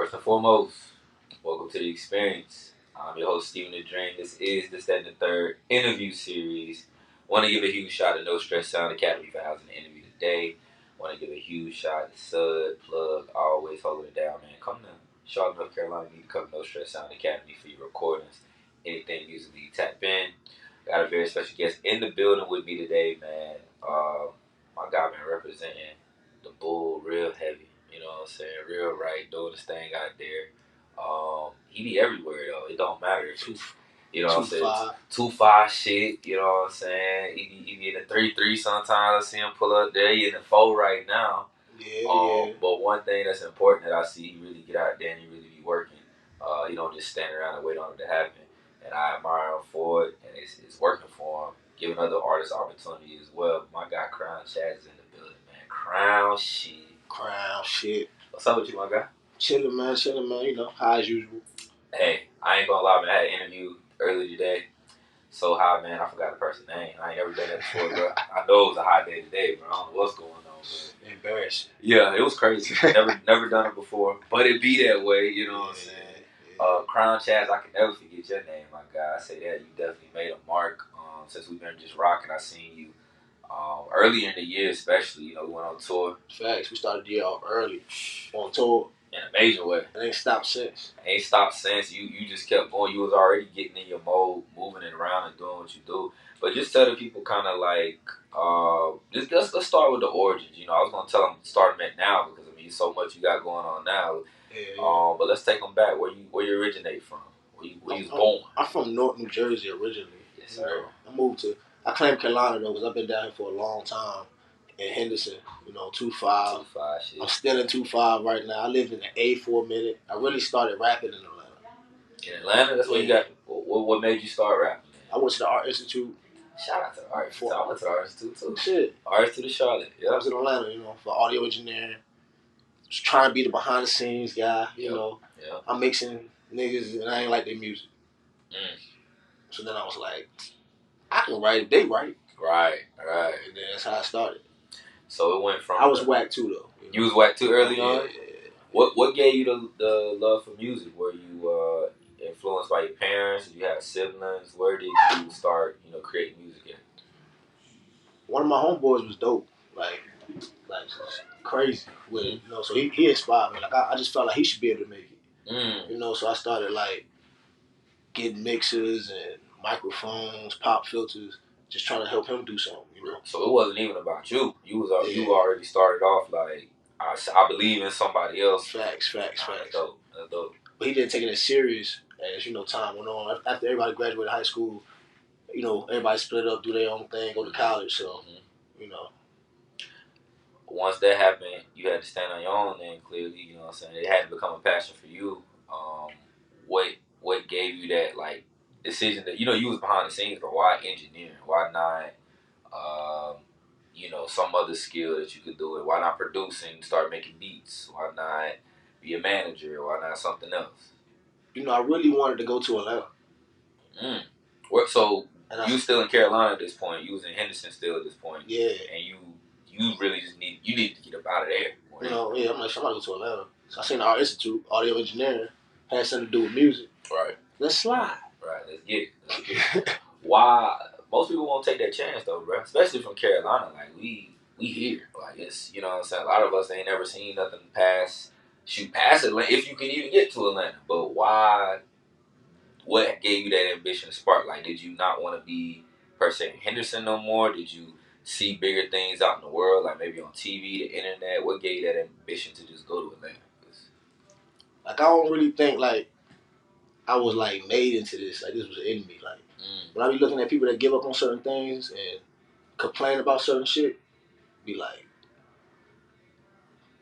First and foremost, welcome to the experience. I'm your host, Steven the Dream. This is the Stand the Third interview series. Want to give a huge shout to No Stress Sound Academy for housing the interview today. Want to give a huge shout to Sud, Plug, always holding it down, man. Come to Charlotte, North Carolina. You need to come to No Stress Sound Academy for your recordings. Anything musically, tap in. Got a very special guest in the building with me today, man. My guy been representing the Bull real heavy. You know what I'm saying? Real right, doing his thing out there. He be everywhere though. It don't matter if it's, you know what I'm saying, 2-5 shit. You know what I'm saying? He be in the 3-3 sometimes. I see him pull up there. He in the 4 right now. Yeah. But one thing that's important that I see, he really get out there and he really be working. He don't just stand around and wait on it to happen. And I admire him for it, and it's working for him, giving other artists opportunity as well. My guy Crown Chaz is in the building, man. Crown shit. What's up with you, my guy? Chilling, man. You know, high as usual. Hey, I ain't gonna lie, man. I had an interview earlier today. So high, man. I forgot the person's name. I ain't never done that before, bro. I know it was a high day today, bro. I don't know what's going on. But embarrassing. Yeah, it was crazy. never done it before, but it be that way. You know what I'm saying? Crown Chaz, I can never forget your name, my guy. I say that you definitely made a mark. Since we've been just rocking, I seen you earlier in the year, especially. You know, we went on tour. Facts. We started the year off early on tour in a major way. It ain't stopped since. You just kept going. You was already getting in your mode, moving it around and doing what you do. But just tell the people kind of like, let's start with the origins. You know, I was gonna tell them start them at now because I mean, so much you got going on now. Yeah. But let's take them back. Where you originate from? Where you was born? I'm from North New Jersey originally. Yes, sir. I claim Carolina though because I've been down here for a long time. In Henderson, you know, 2-5. Shit. I'm still in 2-5 right now. I lived in the A for a minute. I really started rapping in Atlanta. In Atlanta? That's where you got. What made you start rapping? I went to the Art Institute. Shout out to the Art Institute. I went to the Art Institute too. Shit. Art Institute of Charlotte. Yeah. I was in Atlanta, you know, for audio engineering. Just trying to be the behind the scenes guy, you know. Yeah. I'm mixing niggas and I ain't like their music. Mm. So then I was like, I can write if they write. Right. And then that's how I started. So it went from. I was whack too though. You was whack too early on? Yeah. What gave you the love for music? Were you influenced by your parents? Did you have siblings? Where did you start, creating music in? One of my homeboys was dope. Like crazy with it, you know. So he inspired me. Like I just felt like he should be able to make it. You know, so I started like getting mixers and microphones, pop filters, just trying to help him do something, you know. So it wasn't even about you. You already started off like I believe in somebody else. Facts. That's dope. But he didn't take it as serious as, you know, time went on. After everybody graduated high school, you know, everybody split up, do their own thing, go to college. So, you know. Once that happened, you had to stand on your own then, clearly, you know what I'm saying? It had to become a passion for you. What gave you that, like, decision that, you know, you was behind the scenes, but why engineering? Why not, some other skill that you could do it? Why not producing, start making beats? Why not be a manager? Why not something else? You know, I really wanted to go to Atlanta. So, you still in Carolina at this point. You was in Henderson still at this point. Yeah. And you really just need to get up out of there. You know, yeah, I'm like, I'm going to go to Atlanta. So I seen the Art Institute, audio engineering, had something to do with music. Right. Let's slide. Right, let's get it. Why? Most people won't take that chance though, bro. Especially from Carolina. Like, we here. Like, it's, you know what I'm saying? A lot of us ain't never seen nothing past Atlanta, if you can even get to Atlanta. But why? What gave you that ambition to spark? Like, did you not want to be, per se, in Henderson no more? Did you see bigger things out in the world, like maybe on TV, the internet? What gave you that ambition to just go to Atlanta? Like, I don't really think, like, I was, like, made into this. Like, this was in me. Like, when I be looking at people that give up on certain things and complain about certain shit, be like,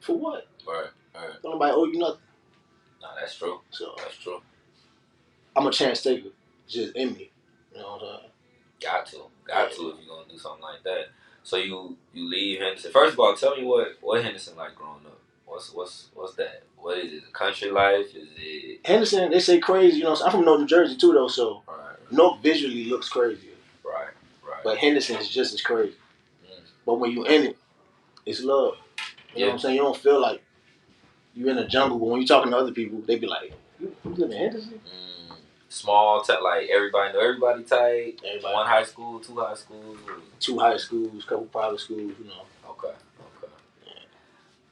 for what? Right. Don't nobody owe you nothing. Nah, that's true. So that's true. I'm a chance taker. It's just in me. You know what I'm saying? Got to if you're gonna do something like that. So you leave Henderson. First of all, tell me what Henderson like growing up. What's that? What is it? Country life? Is it Henderson? They say crazy. You know, I'm from North New Jersey too, though. So North visually looks crazier. Right. But Henderson is just as crazy. But when you in it, it's love. You know what I'm saying? You don't feel like you in the jungle, but when you talking to other people, they be like, "You live in Henderson?" Small, like everybody know everybody type. Everybody One high school, two high schools, 2 high schools, couple private schools, you know. Okay.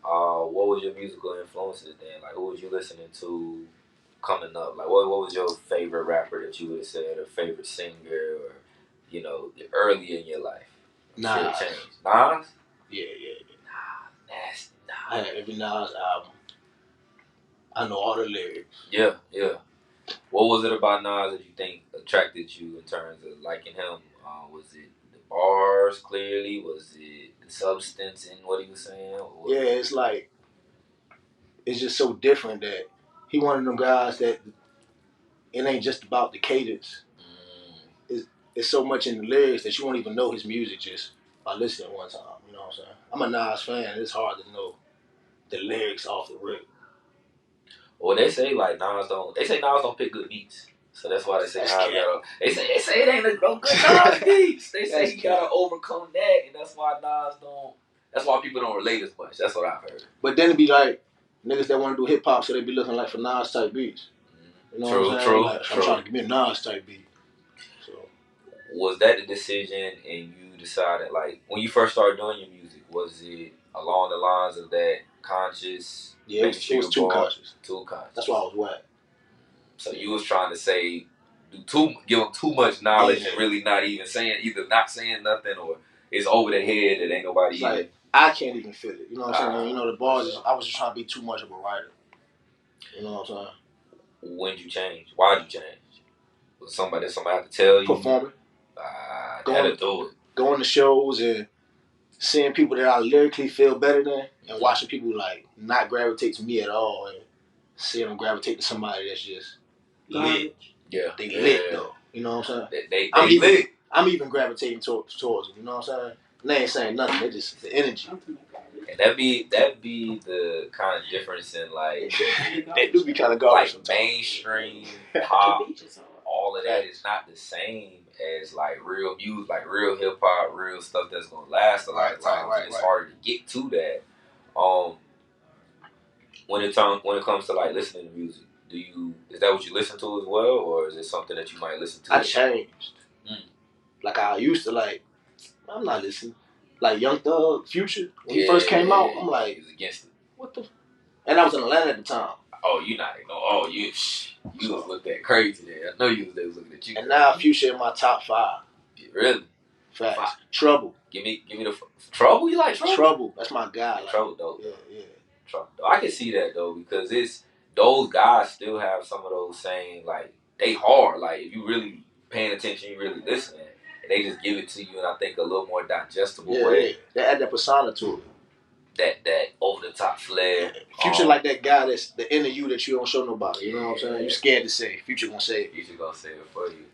What was your musical influences then? Like, who was you listening to coming up? Like, what was your favorite rapper that you would have said, or favorite singer, or early in your life? Nas. Nas? Yeah. Nasty. I had every Nas album. I know all the lyrics. Yeah. What was it about Nas that you think attracted you in terms of liking him? Was it the bars, clearly? Was it the substance in what he was saying? Yeah, it's like, it's just so different that he one of them guys that it ain't just about the cadence. It's so much in the lyrics that you won't even know his music just by listening one time. You know what I'm saying? I'm a Nas fan. It's hard to know the lyrics off the rip. Well, they say Nas don't pick good beats, so that's why they say Nas gotta. They say it ain't no good Nas beats. They say he gotta overcome that, and that's why Nas don't. That's why people don't relate as much. That's what I've heard. But then it be like niggas that want to do hip hop, so they be looking like for Nas type beats. You know what I'm saying? True. I'm trying to give me a Nas type beat. So, was that the decision, and you decided when you first started doing your music, was it along the lines of that conscious? Yeah, it was too conscious. Too conscious. That's why I was whack. So you was trying to say, give them too much knowledge and really not even either not saying nothing or it's over their head that ain't nobody. It's like I can't even feel it. You know what I'm saying? You know the bars. I was just trying to be too much of a writer. You know what I'm saying? When did you change? Why did you change? Was somebody have to tell you? Performing. Gotta do it. Going to shows and seeing people that I lyrically feel better than, and watching people not gravitate to me at all, and seeing them gravitate to somebody that's just lit. Yeah, they lit though. You know what I'm saying? They lit. I'm even gravitating towards them. You know what I'm saying? And they ain't saying nothing. They just the energy. And that be the kind of difference in they do be kind of garbage. Mainstream pop. All of that is not the same as real music, real hip hop, real stuff that's gonna last a lot of times. It's harder to get to that. When it comes to listening to music, is that what you listen to as well, or is it something that you might listen to? I changed. I used to I'm not listening. Young Thug, Future, when he first came out, I'm like, he was against it. What the? And I was in Atlanta at the time. Oh, you not know? Oh, you was looking at crazy there. I know you was looking at you. And now Future in my top 5. Really? Facts. Trouble. Give me the Trouble. You like Trouble? Trouble. That's my guy. Trouble though. Yeah. Trouble. I can see that though because it's those guys still have some of those same they hard. If you really paying attention, you really listening. And they just give it to you in I think a little more digestible way. Yeah. They add that persona to it. That over the top flair. Future like that guy that's the inner you that you don't show nobody. You know what I'm saying? You scared to say. Future gonna say it. Future gonna say it for you.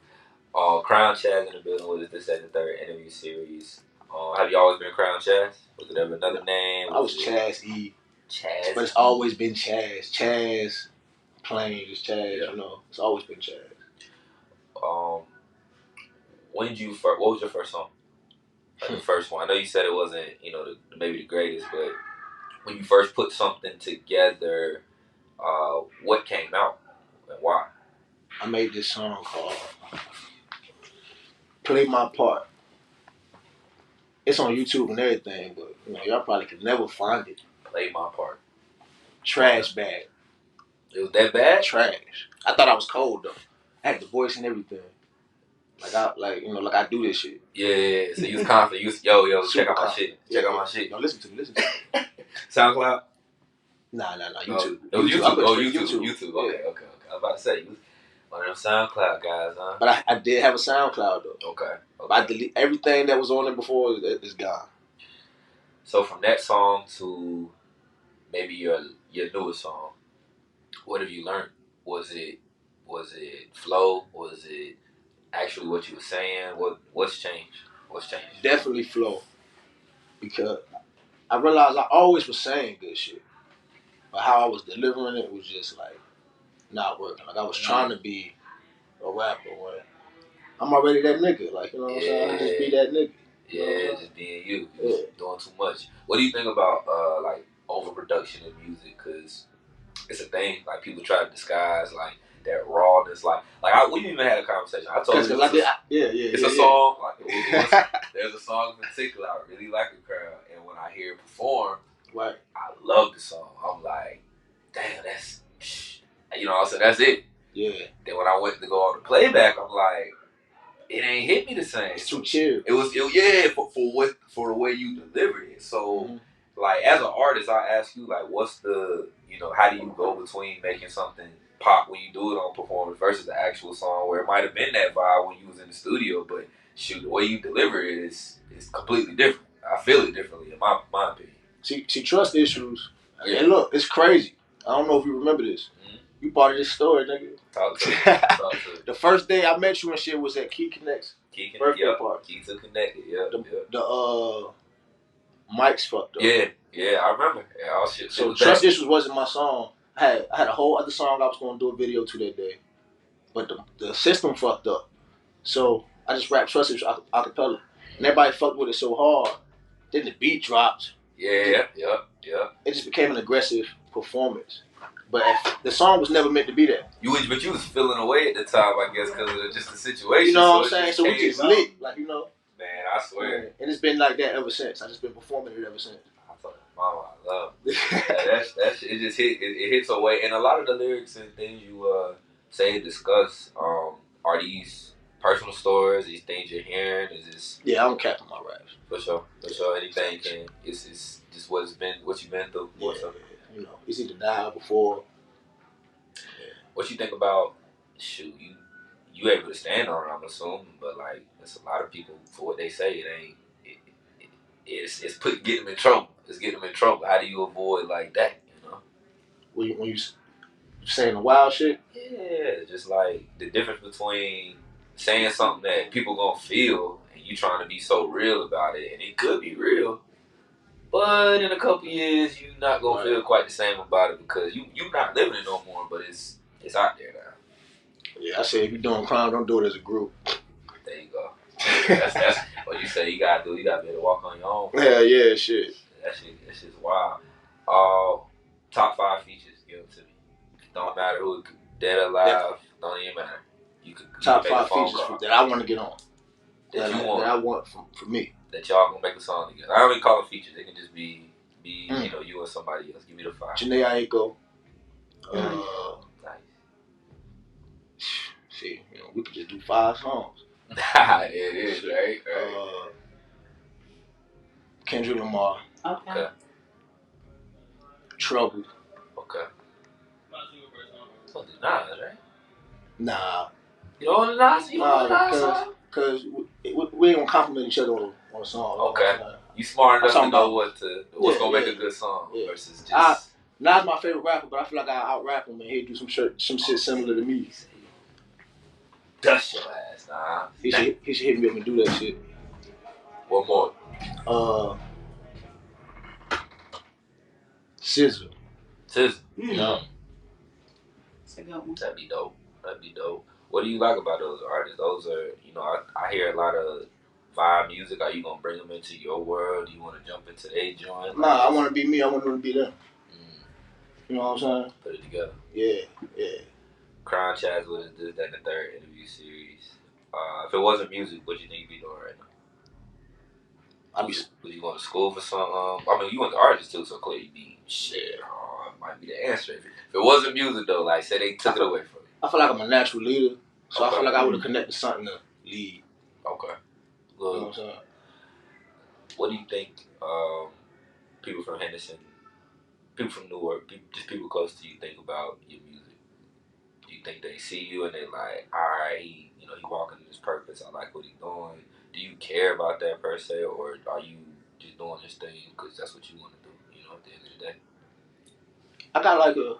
Crown Chaz in the building with us. This is the 3rd interview series. Have you always been Crown Chaz? Was it ever another name? I was Chaz E. Chaz. But it's always been Chaz. Chaz. Plain just Chaz. Yeah. You know, it's always been Chaz. When did you first? What was your first song? The first one. I know you said it wasn't, maybe the greatest, but when you first put something together, what came out and why? I made this song called "Play My Part." It's on YouTube and everything, but y'all probably could never find it. Play My Part. Trash bag. It was that bad? Trash. I thought I was cold though. I had the voice and everything. I do this shit. Yeah. So you was confident. You was, yo, check out my shit. Check out my shit. No, listen to me. SoundCloud? Nah. YouTube. YouTube. Okay. I was about to say, you was one of them SoundCloud guys, huh? But I did have a SoundCloud though. Okay. I delete everything that was on it before is gone. So from that song to maybe your newest song, what have you learned? Was it flow? Was it actually what you were saying? What's changed? Definitely flow. Because I realized I always was saying good shit. But how I was delivering it was just not working. I was trying to be a rapper when I'm already that nigga. You know what I'm saying? I just be that nigga. Yeah, just being you. Just doing too much. What do you think about overproduction in music? Because it's a thing. Like people try to disguise like that rawness. We even had a conversation. I told you it's a song. Like there's a song in particular I really like the crowd, and when I hear it perform, right, I love the song. I'm like, damn, that's so that's it. Yeah. Then when I went to go on the playback, I'm like, it ain't hit me the same. It's too chill. For the way you delivered it. So, like, as an artist, I ask you, like, what's the, how do you go between making something pop when you do it on performance versus the actual song where it might have been that vibe when you was in the studio, but shoot, the way you deliver it is completely different. I feel it differently in my opinion. See, trust issues. Yeah. And look, it's crazy. I don't know if you remember this. Mm-hmm. You part of this story, nigga. Talk to me. The first day I met you and shit was at Key Connect's birthday party. Key to Connected, yeah. The mics fucked up. Yeah, I remember. Yeah, all shit. So Trust Issues wasn't my song. I had a whole other song I was going to do a video to that day. But the system fucked up. So I just rapped Trust Issues a cappella. And everybody fucked with it so hard. Then the beat dropped. Yeah. It just became an aggressive performance. But the song was never meant to be that. But you was feeling away at the time, I guess, because of just the situation. You know what I'm saying? So we just lit, like, Man, I swear. Yeah. And it's been like that ever since. I just been performing it ever since. I told Mama I love it. It just hit. It hits away. And a lot of the lyrics and things you say and discuss are these personal stories, these things you're hearing. Is this? Yeah, I don't cap on my raps. For sure. Anything it's just what you've been through. Yeah. It's either now or before. Yeah. What you think about? Shoot, you able to stand on it? I'm assuming, but like, there's a lot of people for what they say. It ain't. It's getting them in trouble. It's getting them in trouble. How do you avoid like that? When you saying the wild shit? Yeah, just like the difference between saying something that people gonna feel and you trying to be so real about it, and it could be real. But in a couple years, you're not gonna feel quite the same about it because you're not living it no more. But it's out there now. Yeah, I say if you're doing crime, don't do it as a group. There you go. That's what you say. You gotta do. You gotta be able to walk on your own. Yeah, shit. That shit's wild. Top 5 features. Give them to me. Don't matter who dead or alive. Don't even matter. You could top 5 features that I want to get on. That I want from me. That y'all gonna make a song together. I don't even call them features. They can just be you and somebody else. Give me the 5. Janae Aiko. Nice. See, we could just do 5 songs. It is, right? Kendrick Lamar. Okay. Trouble. Okay. Nas, right? Nah. You don't want Nas? You want Nas song? Because we ain't gonna compliment each other on a song. Okay. You smart enough to know what's gonna make a good song versus just. Nas my favorite rapper, but I feel like I out rap him and he'd do some shit similar to me. Dust your ass, nah. He should hit me up and do that shit. One more. SZA. Yeah. That's a good one. That'd be dope. What do you like about those artists? Those are, I hear a lot of vibe music. Are you gonna bring them into your world? Do you want to jump into their joint? Nah, I want to be me. I want them to be them. You know what I'm saying? Put it together. Yeah. Crown Chaz was this, that, and the third interview series. If it wasn't music, what do you think you'd be doing right now? Was you going to school for something? I mean, you went to artists too, so clearly you'd be shit. Might be the answer. If it wasn't music though, like say they took it away from you. I feel like I'm a natural leader, so I feel like I would have connected something to lead. Okay. You know what I'm saying? What do you think people from Henderson, people from Newark, just people close to you think about your music? Do you think they see you and they like, alright, he walking in his purpose, I like what he's doing. Do you care about that per se, or are you just doing this thing because that's what you want to do, at the end of the day? I got like a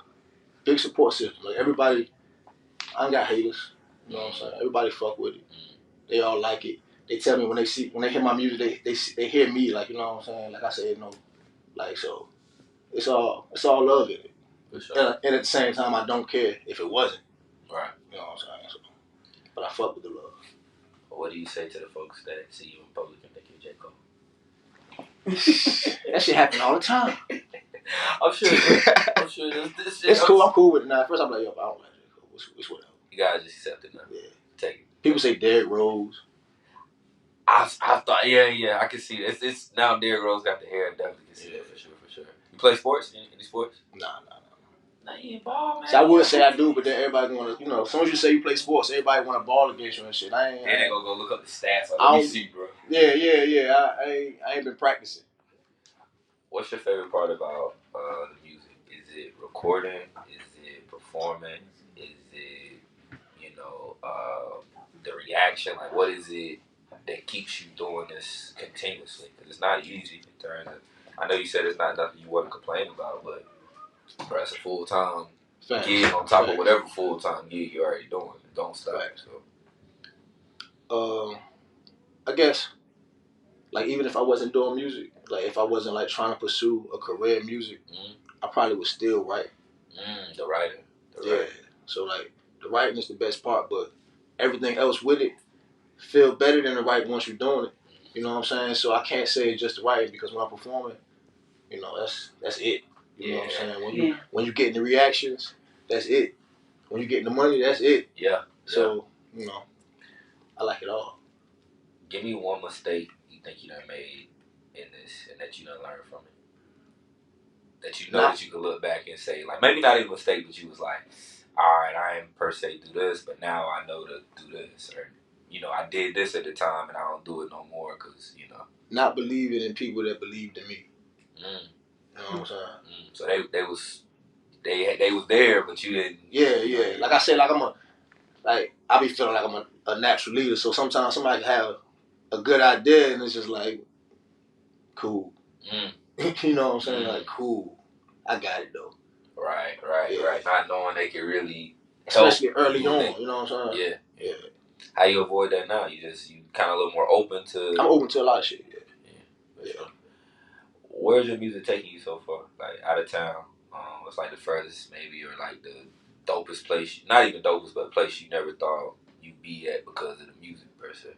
big support system. Like everybody, I ain't got haters. You know what I'm saying? Everybody fuck with it. They all like it. They tell me when they hear my music, they hear me. Like, you know what I'm saying? Like I said, so it's all love in it. For sure. And at the same time, I don't care if it wasn't. Right. You know what I'm saying? So, but I fuck with the love. What do you say to the folks that see you in public and think you're J. Cole? That shit happen all the time. I'm sure this shit. It's cool. I'm cool with it now. At first, I'm like, yo, but I don't like J. Cole. It's whatever. You guys just accept it now. Yeah. Take it. People say Derrick Rose. I thought, yeah, I can see it. It's now Derrick Rose got the hair. I definitely can see that for sure. You play sports? Any sports? Nah. Nah, you ain't ball, man. So I would say I do, but then everybody want to, as soon as you say you play sports, everybody want to ball against you and shit. I ain't gonna go look up the stats. Like, let me see, bro. Yeah. I ain't been practicing. What's your favorite part about the music? Is it recording? Is it performing? Is it, the reaction? Like, what is it that keeps you doing this continuously? Because it's not easy in terms of, I know you said it's not nothing you want to complain about, but bro, it's a full-time gig on top of whatever full-time gig you're already doing. Don't stop. So. I guess, like, even if I wasn't doing music, like, if I wasn't, like, trying to pursue a career in music, I probably would still write. The writer. Yeah. So, like, the writing is the best part, but everything else with it feel better than the writing once you're doing it. You know what I'm saying? So I can't say it's just the writing, because when I'm performing, that's it. You know what I'm saying? When you getting the reactions, that's it. When you getting the money, that's it. Yeah. So, I like it all. Give me one mistake you think you done made in this and that you done learned from it. That you know that you could look back and say, like, maybe not even a mistake, but you was like, all right, I ain't per se do this, but now I know to do this. Or, I did this at the time and I don't do it no more because, Not believing in people that believed in me. You know what I'm saying? So they was there, but you didn't. Yeah. Like I said, I be feeling like I'm a natural leader. So sometimes somebody can have a good idea and it's just like, cool. You know what I'm saying? Like, cool. I got it though. Right. Not knowing they can really help. Especially early on, you know what I'm saying? Yeah. How you avoid that now? You kind of a little more open to... I'm open to a lot of shit, yeah. Where's your music taking you so far? Like, out of town? What's like the furthest maybe, or like the dopest place, not even dopest, but a place you never thought you'd be at because of the music per se?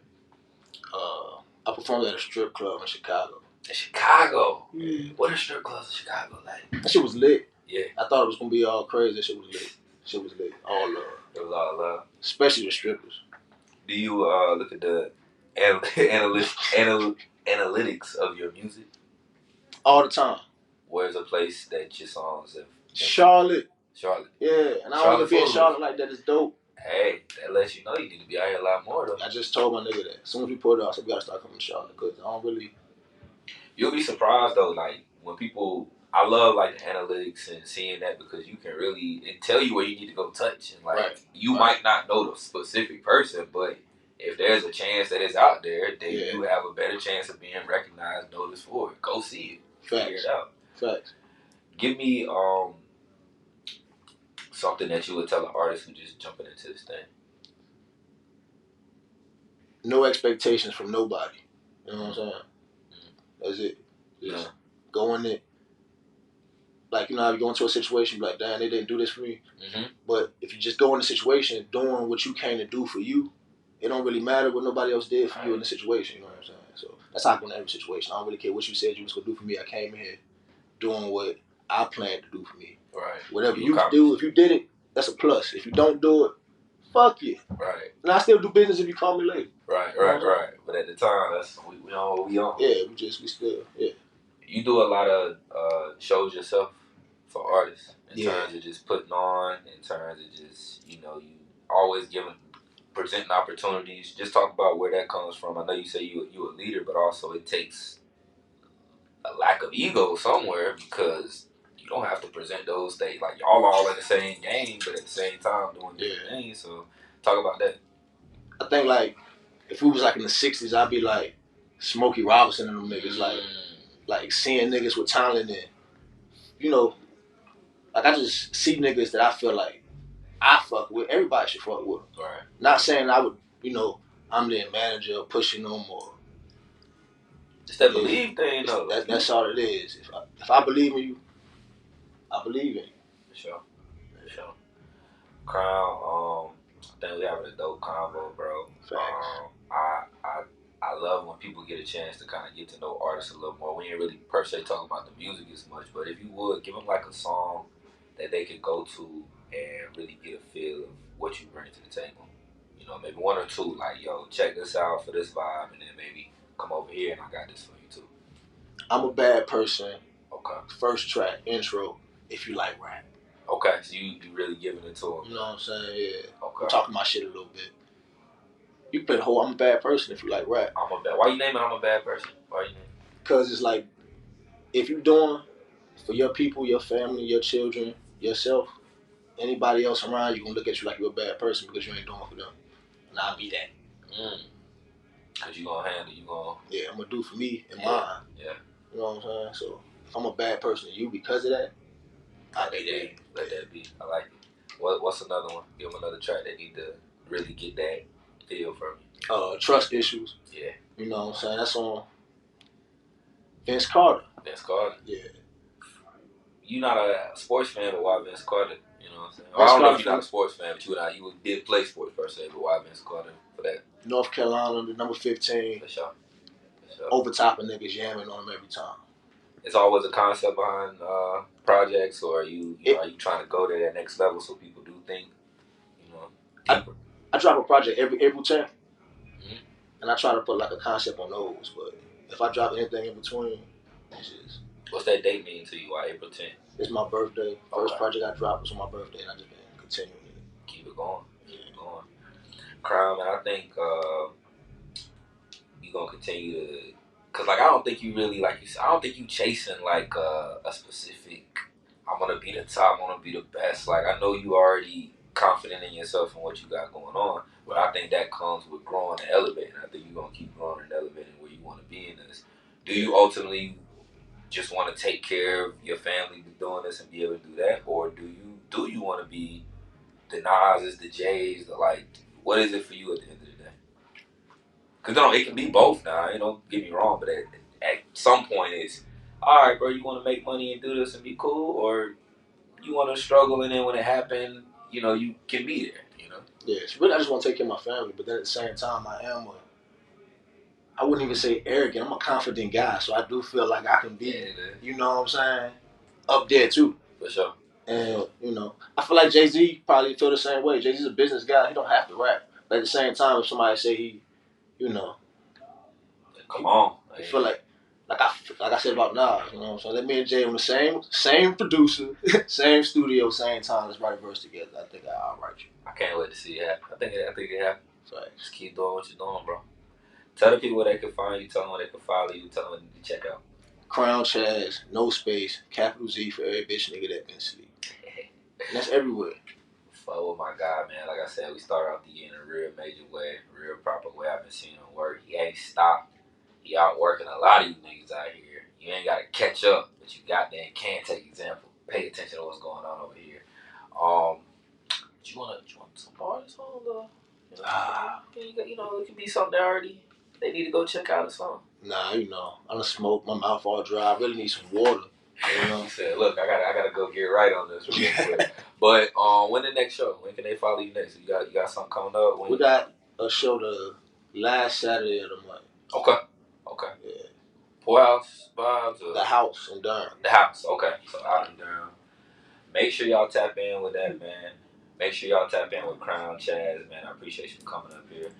I performed at a strip club in Chicago. In Chicago? What are strip clubs in Chicago like? That shit was lit. Yeah. I thought it was going to be all crazy. That shit was lit. All love. It was all love. Especially the strippers. Do you look at the analytics of your music? All the time. Where's a place that your songs have... Charlotte. Yeah, and I want to be in Charlotte like that. Is dope. Hey, that lets you know you need to be out here a lot more, though. I just told my nigga that. As soon as we put it out, I said we gotta start coming to Charlotte, because I don't really... You'll be surprised, though, like, when people... I love, like, the analytics and seeing that, because you can really... It tell you where you need to go touch. And, like, you might not know the specific person, but if there's a chance that it's out there, then you have a better chance of being recognized, noticed for it. Go see it. Figure it out. Facts. Give me something that you would tell an artist who just jumping into this thing. No expectations from nobody. You know what I'm saying? That's it. Just go in it. Like, you go into a situation, you be like, damn, they didn't do this for me. But if you just go in the situation doing what you came to do for you, it don't really matter what nobody else did for you in the situation. You know what I'm saying? So that's how I go in every situation. I don't really care what you said you was going to do for me. I came in here doing what I planned to do for me. Right. Whatever you do, if you did it, that's a plus. If you don't do it, fuck you. Right. And I still do business if you call me later. Right. But at the time, we on what we on. Yeah, we still. You do a lot of shows yourself for artists in terms of just putting on, in terms of just, you always presenting opportunities. Just talk about where that comes from. I know you say you a leader, but also it takes a lack of ego somewhere, because you don't have to present those things. Like, y'all all in the same game, but at the same time doing different things. So talk about that. I think, like, if we was like in the 60s, I'd be like Smokey Robinson and them niggas, like seeing niggas with talent, and like, I just see niggas that I feel like I fuck with. Everybody should fuck with them. Right. Not saying I would, I'm their manager or pushing them, or it's that believe thing, though. That's all it is. If I believe in you, I believe in you. For sure. Crown, I think we having a dope convo, bro. Facts. I love when people get a chance to kind of get to know artists a little more. We ain't really per se talking about the music as much, but if you would give them like a song that they could go to and really get a feel of what you bring to the table. You know, maybe one or two, like, yo, check this out for this vibe, and then maybe come over here and I got this for you too. I'm a Bad Person. Okay. First track, intro, if you like rap. Okay, so you really giving it to them. You know what I'm saying? Yeah. Okay. I'm talking my shit a little bit. You can play the whole I'm a Bad Person if you like rap. Why you naming I'm a Bad Person? Why you naming? Because it's like, if you doing for your people, your family, your children, yourself, anybody else around you gonna look at you like you're a bad person because you ain't doing for them. And I'll be that. Cause you gonna handle, Yeah, I'm gonna do for me and mine. Yeah. You know what I'm saying? So if I'm a bad person to you because of that, I'll be there. Let that be. I like it. What's another one? Give them another track that need to really get that feel from you. Trust Issues. Yeah. You know what I'm saying? That's on Vince Carter. Vince Carter? Yeah. You're not a sports fan, but why Vince Carter? You know what I'm saying? I don't know if you're not a sports fan, but you did play sports per se, but why Vince Carter for that? North Carolina, the number 15. For sure. Overtopping niggas yamming on them every time. It's always a concept behind projects, or are you trying to go to that next level so people do think, deeper? I drop a project every April 10th, and I try to put like a concept on those, but if I drop anything in between, it's just... What's that date mean to you? Why April 10th? It's my birthday. First project I dropped was on my birthday, and I just been continuing it. Keep it going. Keep it going. Crown, man, I think you're going to continue to... Because, like, I don't think you really, like you said, I don't think you chasing, like, a specific, I'm going to be the top, I'm going to be the best. Like, I know you already confident in yourself and what you got going on, but I think that comes with growing and elevating. I think you're going to keep growing and elevating where you want to be in this. Do you ultimately just want to take care of your family doing this and be able to do that, or do you want to be the Nas's, the J's, the, like, what is it for you at the end of the day? Because it can be both now. Don't get me wrong, but at some point it's, all right, bro, you want to make money and do this and be cool, or you want to struggle and then when it happens, you can be there. Yeah, it's really I just want to take care of my family, but then at the same time I wouldn't even say arrogant. I'm a confident guy, so I do feel like I can be, you know what I'm saying, up there too. For sure. And, I feel like Jay-Z probably feel the same way. Jay-Z's a business guy. He don't have to rap. But at the same time, if somebody say he, come on. I feel like I said about Nas, you know what I'm saying? Let me and Jay on the same producer, same studio, same time. Let's write a verse together. I think I'll write you. I can't wait to see it happen. I think it happen. Right. Just keep doing what you're doing, bro. Tell the people where they can find you. Tell them where they can follow you. Tell them what they can check out. Crown Chaz, no space, capital Z for every bitch nigga that been asleep. And that's everywhere. Fuck with my guy, man. Like I said, we started off the year in a real major way, real proper way. I've been seeing him work. He ain't stopped. He out working a lot of you niggas out here. You ain't got to catch up, but you goddamn can take example. Pay attention to what's going on over here. Do you want some bars on the? It can be something they need to go check out or something. Nah, I done smoked, my mouth all dry. I really need some water. He said, look, I gotta go get right on this real quick. But when the next show? When can they follow you next? You got something coming up? We got a show the last Saturday of the month. Okay. Yeah. Poorhouse vibes? Or? The House in Durham. The House, okay. So out in Durham. Make sure y'all tap in with that, man. Make sure y'all tap in with Crown Chaz, man. I appreciate you coming up here.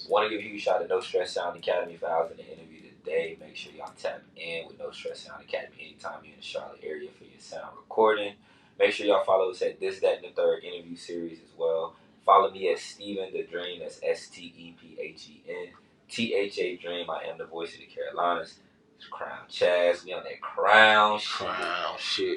Want to give a huge shout out to No Stress Sound Academy for housing the interview today. Make sure y'all tap in with No Stress Sound Academy anytime you're in the Charlotte area for your sound recording. Make sure y'all follow us at This, That, and the Third interview series as well. Follow me at Steven the Dream. That's STEPHEN. THA Dream. I am the voice of the Carolinas. It's Crown Chaz. We on that crown shit.